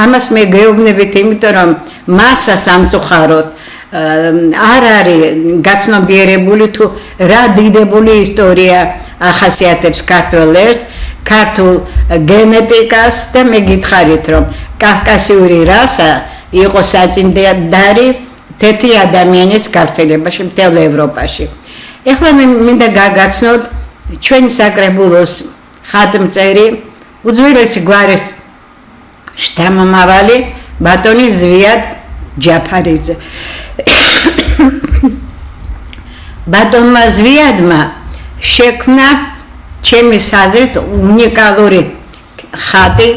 ამას მე გეუბნებით იმიტომ რომ მასა სამწუხაროდ არ არის გაცნობიერებული თუ რა დიდებული ისტორია ახასიათებს ქართველებს ქართულ გენეტიკას და მე გითხარით რომ კავკასიური რასა იყო საწინდარი თეთრი ადამიანის გავრცელებაში მთელ ევროპაში ეხლა მე მინდა გაგაცნოთ ჩვენი საკრებულოს ხატმწერი უძველესი გვარის შთამომავალი ბატონი ზვიად ჯაფარიძე ბატონმა ზვიადმა შექმნა ჩემი აზრით უნიკალური ხატი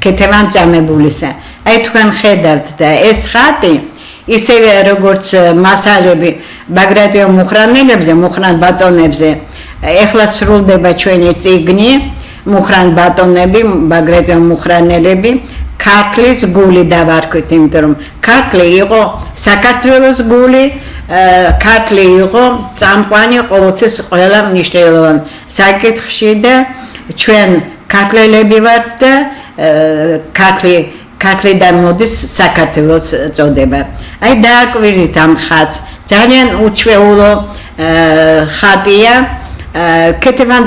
ქეთევან წამებულისა აი თქვენ ხედავთ და ეს ხატი ისევე როგორც მასალები ბაგრატიო მუხრანელებზე მუხრან ბატონებზე ეხლა სრულდება ჩვენი წიგნი მუხრან ბატონები ბაგრატიო მუხრანელები ქართლის გული დავარქვით იმიტომ რომ ქართლი იყო საქართველოს გული ქართლი იყო წამყვანი ყოველთვის ყველა მნიშვნელოვან საკითხში და ჩვენ ქართლელები ვართ და ქართლიდან მოდის საქართველოს წოდება აი დააკვირდით ამ ხატს ძალიან უჩვეულო ხატია ქეთევან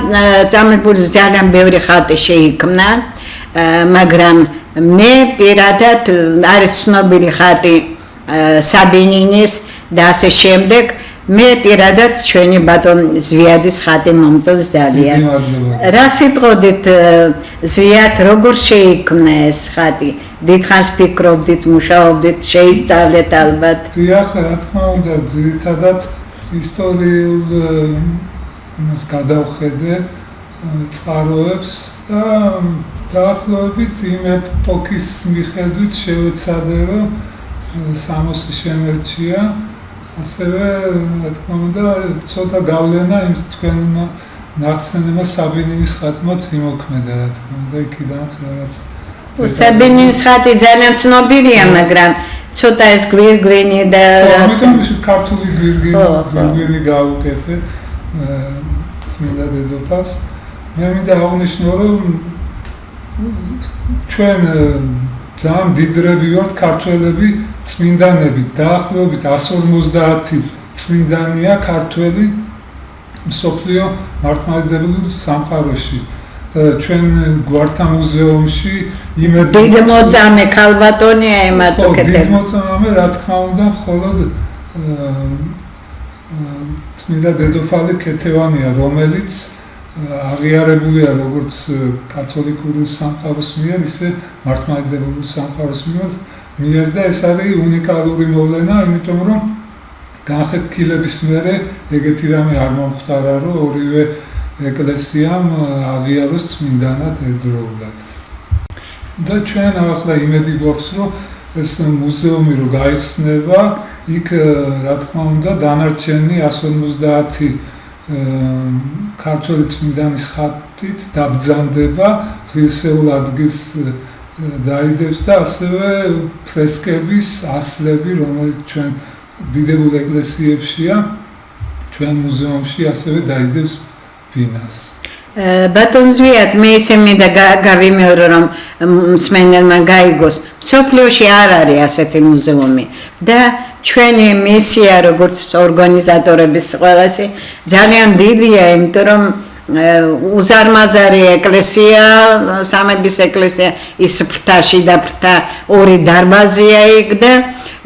წამებულის ძალიან ბევრი ხატი შეიქმნა მაგრამ მე პირადად არის ცნობილი ხატი საბინინის და ასე შემდეგ მე პირადად ჩვენი ბატონ ზვიადის ხატი მომწონს ძალიან რა სიტყოდით ზვიად როგორ შეიქმნა ეს ხატი დიდხანს ფიქრობდით მუშაობდით შეისწავლეთ ალბათ დიახ რა თქმა უნდა ძირითადად ისტორიულ იმას გადავხედე წყაროებს და დაახლოებით იმ ეპოქის მიხედვით შევეცადე რომ სამოსი შემერჩია ასევე რა თქმა უნდა ცოტა გავლენა იმ თქვენმა ნახსენებმა საბინინის ხატმაც იმოქმედა რა თქმა უნდა იქიდანაც რაღაც საბინინის ხატი ძალიან ცნობილია მაგრამ ცოტა ეს გვირგვინი და ამიტომ ქართული გვირგვინი გავუკეთე წმინდა დედოფალს მე მინდა აღნიშნო რომ ჩვენ ძალიან დიდრები ვართ ქართველები წმინდანები დაახლოებით 150 წმინდანია ქართველი მსოფლიო მართლმადიდებლურ სამყაროში და ჩვენ გვართა მუზეუმში დიდ მოწამე ქალბატონია ემატოკეთე დიდ მოწამე რა თქმა უნდა მხოლოდ წმინდა დედოფალი ქეთევანია რომელიც აღიარებულია როგორც კათოლიკური სამყაროს მიერ ისე მართლმადიდებლური სამყაროს მიერ და ეს არის უნიკალური მოვლენა იმიტომ რომ განხეთქილების მერე ეგეთი რამე არ მომხდარა რომ ორივე ეკლესიამ აღიაროს წმინდანად ერთდროულად და ჩვენ ახლა იმედი გვაქვს რომ ეს მუზეუმი რო გაიხსნება იქ რა თქმა უნდა დანარჩენი 150 ქართველი წმინდანის ხატით დაბრძანდება ღირსეულ ადგილს დაიდებს და ასევე ფრესკების ასლები რომელიც ჩვენ დიდებულ ეკლესიებშია ჩვენ მუზეუმში ასევე დაიდებს ბინას ბატონ ზვიად მე ისე მინდა გავიმეორო რომ მსმენელმა გაიგოს მსოფლიოში არ არის ასეთი მუზეუმი და ჩვენი მისია როგორც ორგანიზატორების ყველასი ძალიან დიდია იმიტომ რომ უზარმაზარი ეკლესია სამების ეკლესია ის ფრთაში და ფრთა ორი დარბაზია იქ და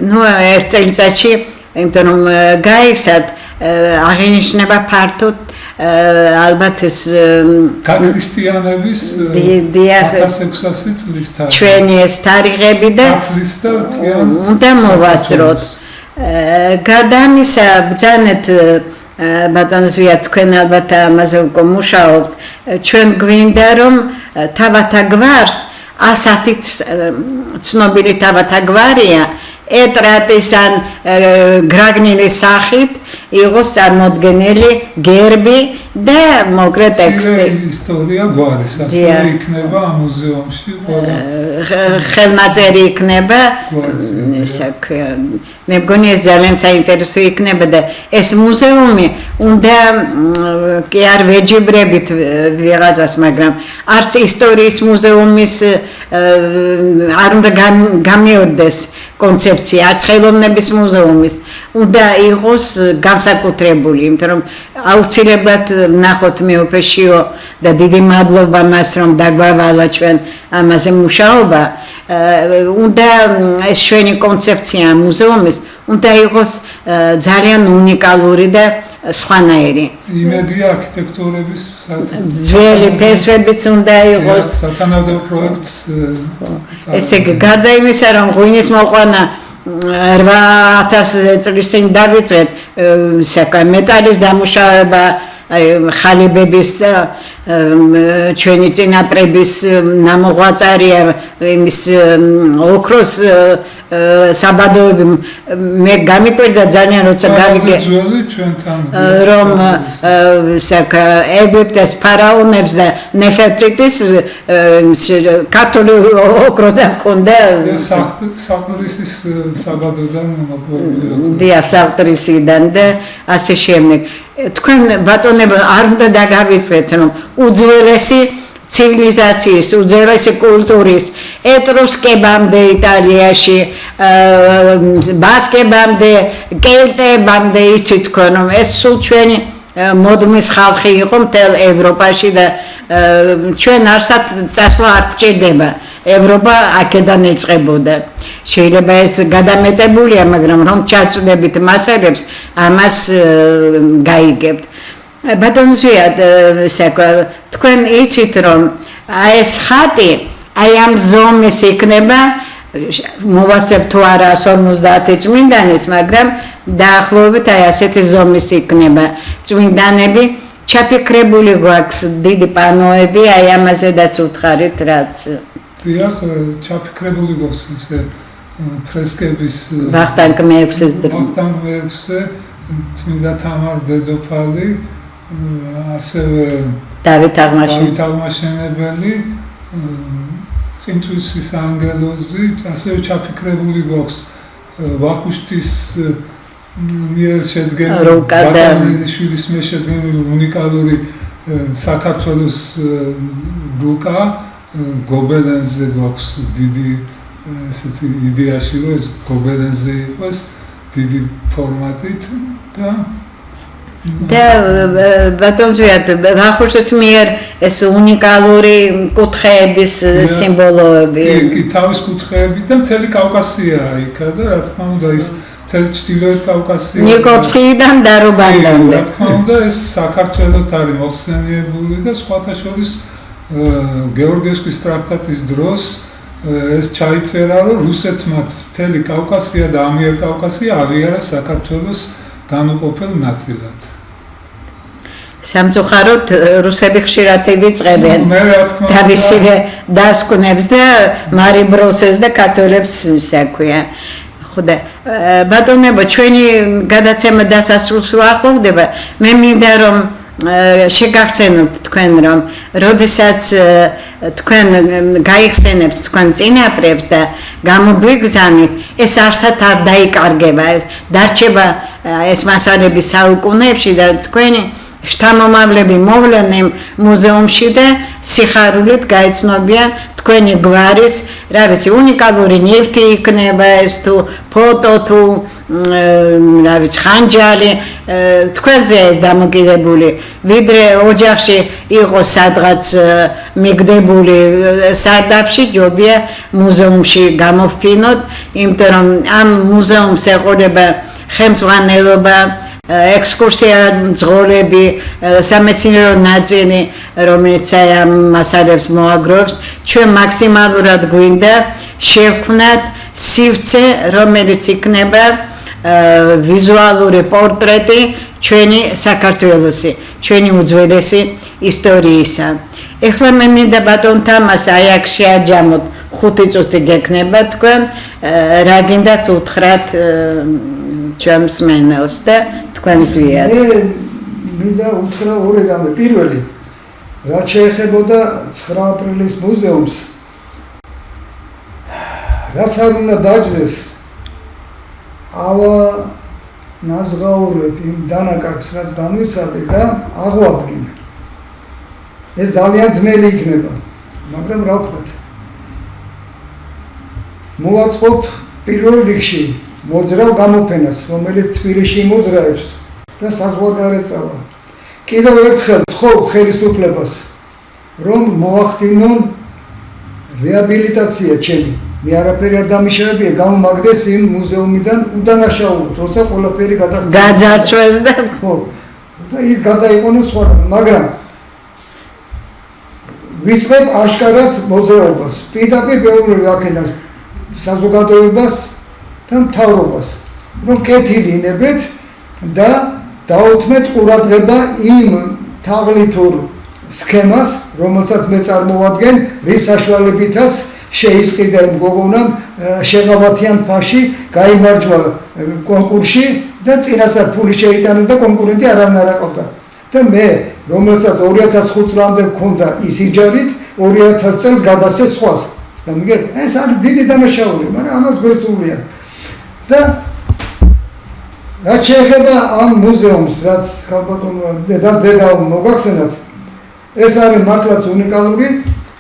ნუ ერთ წელიწადში იმიტომ რომ გაიხსნათ აღინიშნება ფართოდ ალბათ ეს ქრისტიანების დიახ 1600 წლის თარიღი ჩვენი ეს თარიღები და უნდა მოვასწროთ. გარდა ამისა, ბრძანეთ ბატონ ზვია, თქვენ ალბათ ამაზე უკვე მუშაობთ. ჩვენ გვინდა რომ თავათა გვარს ასეთი ცნობილი თავათა გვარია ეტრატის ან გრაგნილის სახით იყოს წარმოდგენილი გერბი და მოკრე ტექსტი. ისტორია გვარის, ასევე იქნება ამ მუზეუმში ყველა ხელნაწერი იქნება. მე მგონი ეს ძალიან საინტერესო იქნება და ეს მუზეუმი უნდა კი არ ვეჯიბრებით ვიღაცას, მაგრამ არც ისტორიის მუზეუმის არ უნდა გამიორდეს კონცეფცია, არც ხელოვნების მუზეუმის უნდა იყოს განსაკუთრებული, იმიტომ რომ აუცილებლად ნახოთ მეუფეშიო და დიდი მადლობა მას რომ დაგვავალა ჩვენ ამაზე მუშაობა. უნდა ეს ჩვენი კონცეფცია მუზეუმის უნდა იყოს ძალიან უნიკალური და სხვანაირი. იმედია არქიტექტურების ძველი ფესვებიც უნდა იყოს. სათანადო პროექტს ესე იგი, გარდა იმისა, რომ ღვინის მოყვანა 8000 წლის წინ დავიწყეთ, მეტალის დამუშავება, ხალებების და ჩვენი წინაპრების ნამოღვაწარია იმის ოქროს საბადოები. მე გამიკვირდა ძალიან როცა გავიგე რომ ეგვიპტეს ფარაონებს და ნეფერტიტის ქართული ოქროდან ჰქონდა საფრისის საბადოდან მოყვებული. დიახ, საფრისიდან და ასე შემდეგ. თქვენ ბატონებო არ უნდა დაგავიწყეთ რომ უძველესი ცივილიზაციის, უძველესი კულტურის ეტრუსკებამდე იტალიაში, ბასკებამდე, კელტებამდე იცით თქვენ რომ ეს სულ ჩვენი მოდმის ხალხი იყო მთელ ევროპაში და ჩვენ არსად წასვლა არ გჭირდება. ევროპა აქედან ეწყებოდა. შეიძლება ეს გადამეტებულია, მაგრამ რომ ჩაწვდებით მასალებს, ამას გაიგებთ. ბატონ ზვია, თქვენ იცით რომ ეს ხატი აი ამ ზომის იქნება, მოვასწრებთ თუ არა 50 წმინდანის, მაგრამ დაახლოებით აი ასეთი ზომის იქნება წმინდანები. ჩაფიქრებული გვაქვს დიდი პანოები, აი ამაზედაც უთხარით რაც. დიახ, ჩაფიქრებული გვაქვს ესე ფრესკების ვახტანგ მეექვსეს წმინდა თამარ დედოფალი, ასევე დავით აღმაშენებელი, წინწვისის ანგელოზი, ასევე ჩაფიქრებული გვაქვს ვახუშტის მიერ შედგენილი ბატონიშვილის მიერ შედგენილი უნიკალური საქართველოს რუკა გობელენზე გვაქვს დიდი ესეთი იდეაში რომ ეს გობელენზე იყოს დიდი ფორმატით და ბატონ ზვია, ვახუშტის მიერ ეს უნიკალური კუთხეების სიმბოლოები. კი, თავის კუთხეები და მთელი კავკასია იქა და რა თქმა უნდა ის მთელი ჩრდილოეთ კავკასია. ნიკოფსიიდან და რუბანდამდე. რა თქმა უნდა ეს საქართველოს არის მოხსენიებული და სხვათა შორის გეორგიევსკის ტრაქტატის დროს ეს ჩაიწერა რომ რუსეთმაც მთელი კავკასია და ამიერკავკასია აღიარა საქართველოს განუყოფელ ნაწილად. სამწუხაროდ რუსები ხშირად ივიწყებენ თავისი დასკვნებს და მარიბროსეს და ქართველებს საქვია. ხოდა ბატონებო, ჩვენი გადაცემა დასასრულს უახლოვდება. მე მინდა რომ შეგახსენოთ თქვენ რომ როდესაც თქვენ გაიხსენებთ თქვენ წინაპრებს და გამოგვიგზავნით, ეს არსად არ დაიკარგება, დარჩება ეს მასალები საუკუნეებში და თქვენი შთამომავლები მოვლენენ მუზეუმში და სიხარულით გაიცნობიან თქვენი გვარის, რა ვიცი, უნიკალური ნივთი იქნება ეს თუ ფოტო თუ რა ვიცი, ხანჯალი თქვენზე ეს დამოკიდებული, ვიდრე ოჯახში იყოს სადღაც მიგდებული სარდაფში, ჯობია მუზეუმში გამოვფინოთ, იმიტომ რომ ამ მუზეუმს ეყოლება ხელმძღვანელობა ექსკურსია მძღოლები, სამეცნიერო ნაწილი, რომელიც ამ მასალებს მოაგროვებს, ჩვენ მაქსიმალურად გვინდა შევქმნათ სივრცე, რომელიც იქნება ვიზუალური პორტრეტი ჩვენი საქართველოსი, ჩვენი უძველესი ისტორიისა. ეხლა მე მინდა ბატონ თამას აი აქ შეაჯამოთ 5 წუთი გექნება თქვენ, რა გინდათ უთხრათ ჩვენ მსმენელს და თქვენ ზვიად. მე მინდა უთხრა ორი რამე. პირველი, რაც შეეხებოდა 9 აპრილის მუზეუმს, რაც არ უნდა დაჯდეს, ავა ნაზღაურებ იმ დანაკარგს, რაც განვიცადე და აღვადგინე. ეს ძალიან ძნელი იქნება, მაგრამ რა ვქნათ. მოვაწყობ პირველ რიგში მოძრავ გამოფენას, რომელიც თბილისში მოძრაობს და საზღვარგარეთ წავა. კიდევ ერთხელ ვთხოვ ხელისუფლებას, რომ მოახდინონ რეაბილიტაცია ჩემი. მე არაფერი არ დამიშავებია, გამომაგდეს იმ მუზეუმიდან უდანაშაულოდ, როცა ყველაფერი გაძარცვეს და ხო. და ის გადაიყონოს სხვა, მაგრამ ვიწყებ აშკარად მოძრაობას. პირდაპირ ბევრი აქედან საზოგადოებას და მთავრობას, რომ კეთილი ინებეთ და დაუთმეთ ყურადღება იმ თაღლითურ სქემას, რომელსაც მე წარმოვადგენ, რის საშუალებითაც შეისყიდა იმ გოგონამ შეღავათიან ფაში გაიმარჯვა კონკურსში და წინასწარ ფული შეიტანა და კონკურენტი არანაირ აყავდა. და მე, რომელსაც 2005 წლამდე მქონდა ის იჯარით, 2000 წელს გადასცეს სხვას. და მიგეთ, ეს არის დიდი დანაშაული, მაგრამ ამას გვესურვია. და რაც შეეხება ამ მუზეუმს, რაც ქალბატონო დედამ მოგახსენათ, ეს არის მართლაც უნიკალური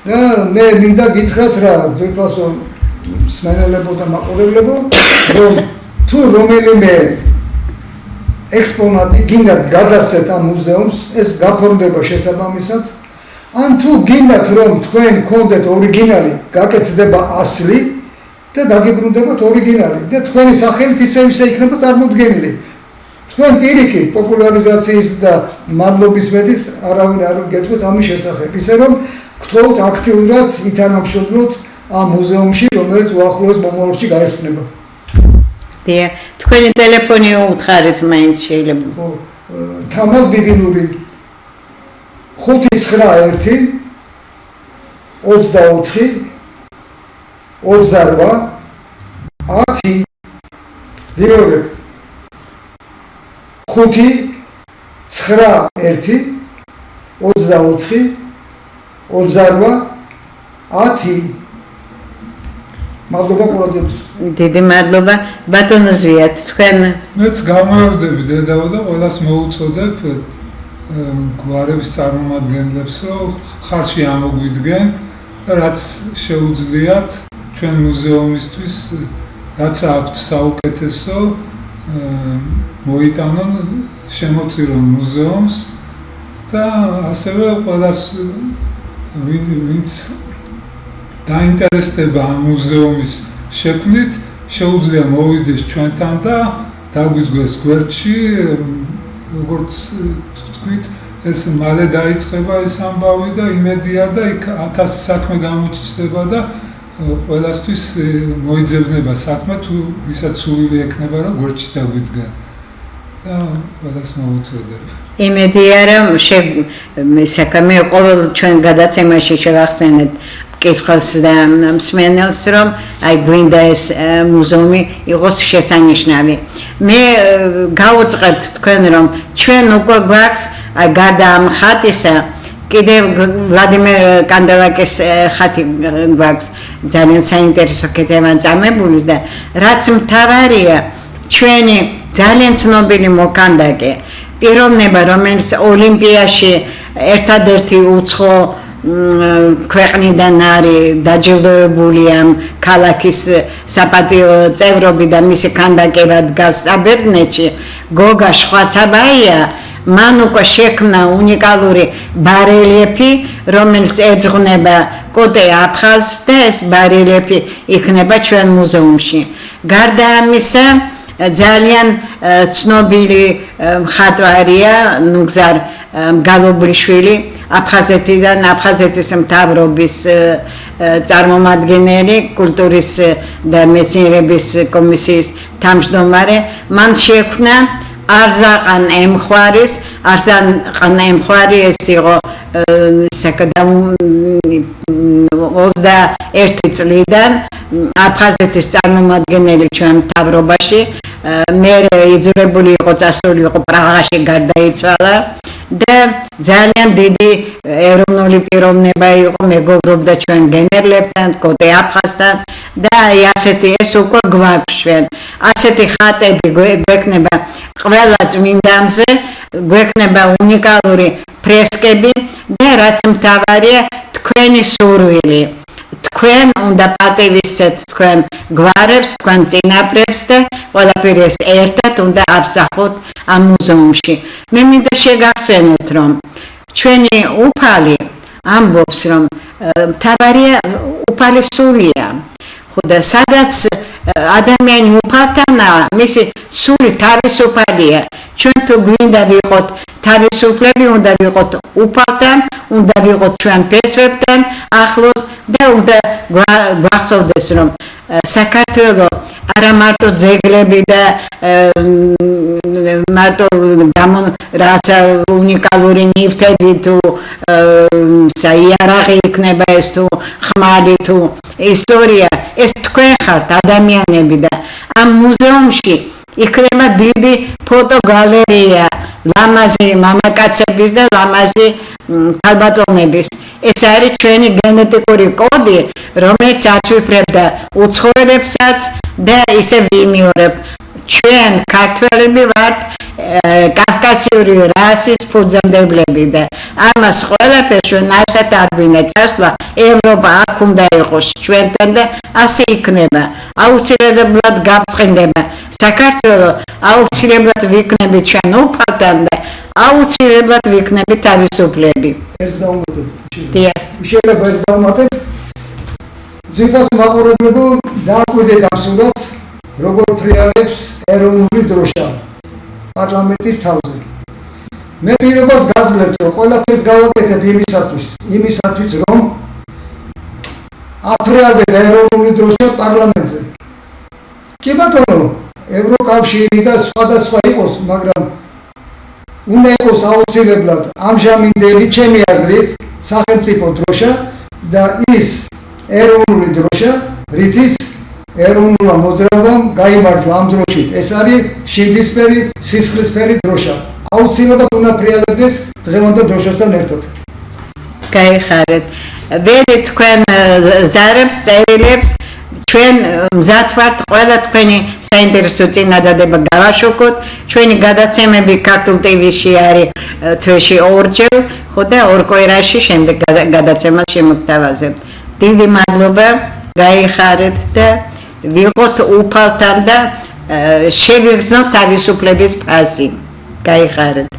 და მე მინდა გითხრათ რა, ძვირფასო მსმენელებო და მაყურებლებო, რომ თუ რომელიმე ექსპონატი გინდათ გადასცეთ ამ მუზეუმს, ეს გაფორმდება შესაბამისად. ან თუ გინდათ რომ თქვენ გქონდეთ ორიგინალი, გაკეთდება ასლი და დაგიბრუნდებათ ორიგინალი და თქვენი სახელით ისევ იქნება წარმოდგენილი. თქვენ პირიქით პოპულარიზაციის და მადლობის მეტის არავინ არ გეტყვით ამის შესახებ, ისე რომ გთხოვთ აქტიურად ითანამშრომლოთ ამ მუზეუმში, რომელიც უახლოეს მომავალში გაიხსნება. დიახ, თქვენი ტელეფონი უთხარით მაინც შეიძლება. ხო, თამას ბიბილური 591 24 28 10 მეორე 591 24 28 10 მადლობა ყურადღებისთვის. დიდი მადლობა ბატონო ზვიად, თქვენ მეც გამოვარდები დედაო და ყველას მოუწოდებ გვარების წარმომადგენლებს, რომ ხარში ამოგვიდგენ, რაც შეუძლიათ ჩვენ მუზეუმისთვის, რაც აქვთ საუკეთესო, მოიტანონ, შემოწირონ მუზეუმს და ასევე ყველას ვინც დაინტერესდება ამ მუზეუმის შექმნით, შეუძლია მოვიდეს ჩვენთან და დაგვიძღვეს გვერდში, როგორც თქვით, ეს მალე დაიწყება ეს ამბავი და იმედია და იქ 1000 საქმე გამოჩნდება და ყველასთვის მოიძებნება საქმე, თუ ვისაც სურვილი ექნება, რომ გვერდში დაგვიდგა. და ყველას მოუწოდებ. იმედია რომ საქმე ყოველ ჩვენ გადაცემაში შევახსენეთ კითხვას და მსმენელს, რომ აი გვინდა ეს მუზეუმი იყოს შესანიშნავი. მე გავუწყებთ თქვენ, რომ ჩვენ უკვე გვაქვს აი გარდა ამ ხატისა კიდევ ვლადიმერ კანდელაკის ხატი გვაქვს ძალიან საინტერესო კეთება წამებული და რაც მთავარია ჩვენი ძალიან ცნობილი მოქანდაკე პიროვნება, რომელიც ოლიმპიაში ერთადერთი უცხო ქვეყნიდან არის დაჯილდოებული ამ ქალაქის საპატიო წევრობით და მისი ქანდაკება დგას საბერძნეთში, გოგა შვაცაბაია, მან უკვე შექმნა უნიკალური ბარელიეფი, რომელიც ეძღვნება კოტე აფხაზს და ეს ბარელიეფი იქნება ჩვენ მუზეუმში. გარდა ამისა, ძალიან ცნობილი მხატვარია ნუგზარ გალობლიშვილი აფხაზეთიდან აფხაზეთის მთავრობის წარმომადგენელი კულტურის და მეცნიერების კომისიის თავმჯდომარე მან შექმნა Arzakan Emxvaris, Arzakan Emxvari ეს იყო ოცდა ერთი წლიდან აფხაზეთის წარმომადგენელი ჩვენ მთავრობაში მე იძულებული იყო წასულიყო პრაღაში გარდაიცვალა და ძალიან დიდი ეროვნული პიროვნება იყო მეგობრობდა ჩვენ გენერლებთან კოტე აფხაზთან და ასეთი ეს უკვე გვაქვს ჩვენ ასეთი ხატები გვექნება ყველა წმინდანზე გვექნება უნიკალური ფრესკები და რაც მთავარია თქვენი სურვილი თქვენ უნდა პატივისცეთ თქვენ გვარებს თქვენ წინაპრებს და ყველაფერი ეს ერთად უნდა ავსახოთ ამ მუზეუმში მე მინდა შეგახსენოთ რომ ჩვენი უფალი ამბობს რომ მთავარია უფალი სულია ხოდა სადაც ადამიანი უფალთანაა მისი სული თავისუფალია ჩვენ თუ გვინდა ვიყოთ თავისუფლები უნდა ვიყოთ უფალთან უნდა ვიყოთ ჩვენ ფესვებთან ახლოს და უნდა გვახსოვდეს რომ საქართველო არა მარტო ძეგლები და მარტო რაცა უნიკალური ნივთები თუ საიარაღი იქნება ეს თუ ხმალი თუ ისტორია ეს თქვენ ხართ ადამიანები და ამ მუზეუმში იქნება დიდი ფოტოგალერეა ლამაზი მამაკაცების და ლამაზი ქალბატონების ეს არის ჩვენი გენეტიკური კოდი რომელიც აჩვენებდა უცხოელებსაც და ისე ვიმეორებ ჩვენ ქართველები ვართ კავკასიური რასის ფუძემდებლები და ამას ყველაფერს ჩვენ ასეთ ადვინე წასვლა ევროპა აქ უნდა იყოს ჩვენთან და ასე იქნება აუცილებლად გავწყინდება საქართველო აუცილებლად ვიქნებით ჩვენ უფალთან და აუცილებლად ვიქნებით თავისუფლები ეს დაუმატებ დიახ შეიძლება ეს დაუმატებ ძირფას მაყურებლებო დააკვირდეთ ამ სურათს როგორ ფრიალებს ეროვნული დროშა პარლამენტის თავზე მე პირობას გაძლევთ რომ ყველაფერს გავაკეთებ იმისათვის რომ აფრიალდეს ეროვნული დროშა პარლამენტზე კი ბატონო ევროკავშირი და სხვადასხვა იყოს მაგრამ უნდა იყოს აუცილებლად ამჟამინდელი ჩემი აზრით სახელმწიფო დროშა და ის ეროვნული დროშა რითიც ეროვნულმა მოძრაობამ გაიმარჯვა ამ დროშით ეს არის შინდისფერი სისხლისფერი დროშა აუცილებლად უნდა ფრიალებდეს დღევანდელ დროშასთან ერთად გაიხარეთ ვერი თქვენ ზარებს წერილებს ჩვენ მზად ვართ ყველა თქვენი საინტერესო წინადადება გავაშუქოთ ჩვენი გადაცემები ქართულ ტივში არის თვეში ორჯერ ხო და ორ კვირაში შემდეგ გადაცემას შემოგთავაზებთ დიდი მადლობა გაიხარეთ და ვიყოთ უფალთან და შევიგრძნოთ თავისუფლების ფასი გაიხარეთ